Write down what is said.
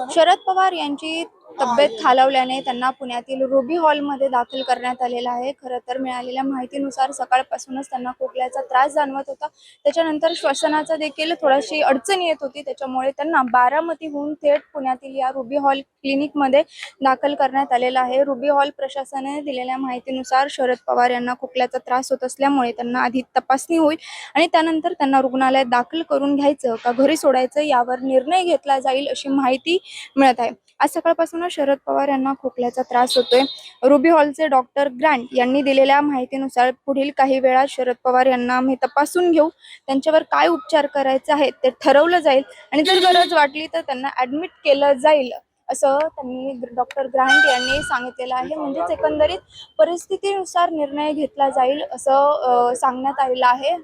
शरद पवार यांची तब्येत खालावल्याने त्यांना पुण्यातील रुबी हॉलमध्ये दाखल करण्यात आलेलं आहे। खरं तर मिळालेल्या माहितीनुसार सकाळपासूनच त्यांना खोकल्याचा त्रास जाणवत होता। त्याच्यानंतर श्वसनाचा देखील थोडीशी अडचण येत होती। त्याच्यामुळे त्यांना बारामतीहून थेट पुण्यातील या रुबी हॉल क्लिनिकमध्ये दाखल करण्यात आलेलं आहे। रुबी हॉल प्रशासनाने दिलेल्या माहितीनुसार शरद पवार यांना खोकल्याचा त्रास होत असल्यामुळे त्यांना आधी तपासणी होईल आणि त्यानंतर त्यांना रुग्णालयात दाखल करून घ्यायचं का घरी सोडायचं यावर निर्णय घेतला जाईल अशी माहिती मिळत आहे। आज सकाळपासूनच शरद पवार यांना खोकल्याचा त्रास होतोय। रुबी हॉलचे डॉक्टर ग्रँट यांनी दिलेल्या माहितीनुसार पुढील काही वेळात शरद पवार यांना आम्ही तपासून घेऊ, त्यांच्यावर काय उपचार करायचे आहेत ते ठरवलं जाईल आणि जर गरज वाटली तर त्यांना ऍडमिट केलं जाईल असं त्यांनी डॉक्टर ग्रँट यांनी सांगितलेलं आहे। म्हणजेच एकंदरीत परिस्थितीनुसार निर्णय घेतला जाईल असं सांगण्यात आलेलं आहे।